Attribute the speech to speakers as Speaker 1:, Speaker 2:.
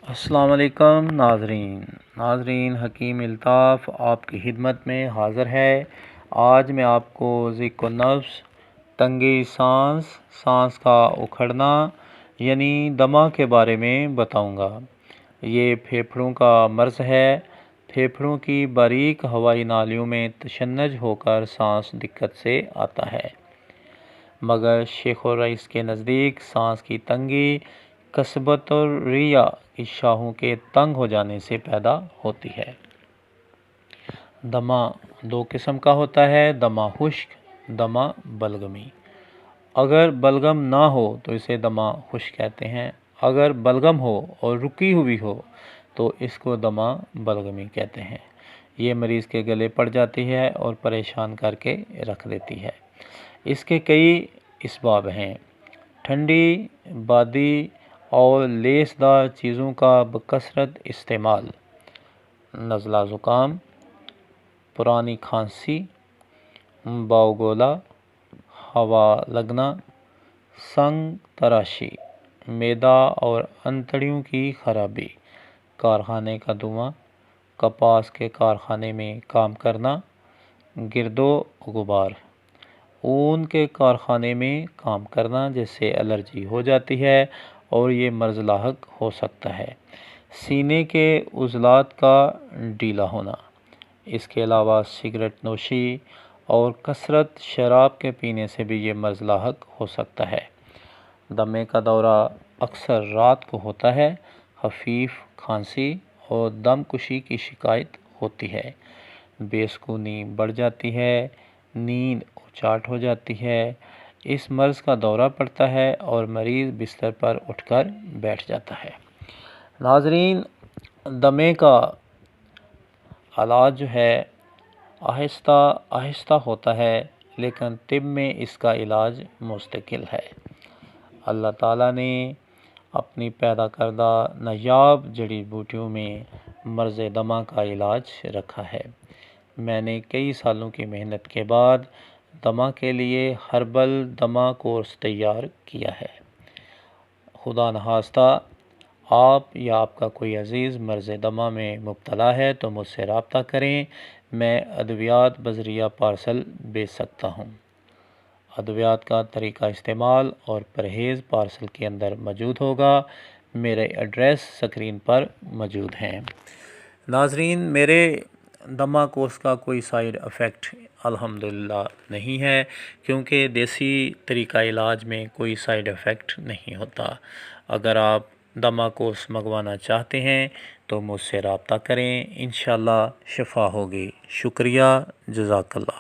Speaker 1: السلام علیکم ناظرین حکیم الطاف آپ کی خدمت میں حاضر ہے۔ آج میں آپ کو ضیق النفس، تنگی سانس کا اکھڑنا یعنی دمہ کے بارے میں بتاؤں گا۔ یہ پھیپھڑوں کا مرض ہے۔ پھیپھڑوں کی باریک ہوائی نالیوں میں تشنج ہو کر سانس دقت سے آتا ہے، مگر شیخ الرئیس کے نزدیک سانس کی تنگی کسبۃ الرعیہ کی شاخوں کے تنگ ہو جانے سے پیدا ہوتی ہے۔ دمہ دو قسم کا ہوتا ہے، دمہ خشک، دمہ بلغمی۔ اگر بلغم نہ ہو تو اسے دمہ خشک کہتے ہیں، اگر بلغم ہو اور رکی ہوئی ہو تو اس کو دمہ بلغمی کہتے ہیں۔ یہ مریض کے گلے پڑ جاتی ہے اور پریشان کر کے رکھ دیتی ہے۔ اس کے کئی اسباب ہیں: ٹھنڈی، بادی اور لیس دار چیزوں کا بکثرت استعمال، نزلہ زکام، پرانی کھانسی، باوگولا، ہوا لگنا، سنگ تراشی، معدہ اور انتڑیوں کی خرابی، کارخانے کا دھواں، کپاس کے کارخانے میں کام کرنا، گرد و غبار، اون کے کارخانے میں کام کرنا جس سے الرجی ہو جاتی ہے اور یہ مرض لاحق ہو سکتا ہے، سینے کے عضلات کا ڈھیلا ہونا۔ اس کے علاوہ سگریٹ نوشی اور کثرت شراب کے پینے سے بھی یہ مرض لاحق ہو سکتا ہے۔ دمے کا دورہ اکثر رات کو ہوتا ہے۔ خفیف کھانسی اور دم کشی کی شکایت ہوتی ہے۔ بے سکونی بڑھ جاتی ہے، نیند اچاٹ ہو جاتی ہے۔ اس مرض کا دورہ پڑتا ہے اور مریض بستر پر اٹھ کر بیٹھ جاتا ہے۔ ناظرین، دمے کا علاج جو ہے آہستہ آہستہ ہوتا ہے، لیکن طب میں اس کا علاج مستقل ہے۔ اللہ تعالیٰ نے اپنی پیدا کردہ نایاب جڑی بوٹیوں میں مرض دمہ کا علاج رکھا ہے۔ میں نے کئی سالوں کی محنت کے بعد دمہ کے لیے ہربل دمہ کورس تیار کیا ہے۔ خدا نخواستہ آپ یا آپ کا کوئی عزیز مرض دمہ میں مبتلا ہے تو مجھ سے رابطہ کریں۔ میں ادویات بذریعہ پارسل بھیج سکتا ہوں۔ ادویات کا طریقہ استعمال اور پرہیز پارسل کے اندر موجود ہوگا۔ میرے ایڈریس سکرین پر موجود ہیں۔ ناظرین، میرے دمہ کورس کا کوئی سائیڈ افیکٹ الحمدللہ نہیں ہے، کیونکہ دیسی طریقہ علاج میں کوئی سائیڈ افیکٹ نہیں ہوتا۔ اگر آپ دمہ کورس منگوانا چاہتے ہیں تو مجھ سے رابطہ کریں، انشاءاللہ شفا ہوگی۔ شکریہ، جزاک اللہ۔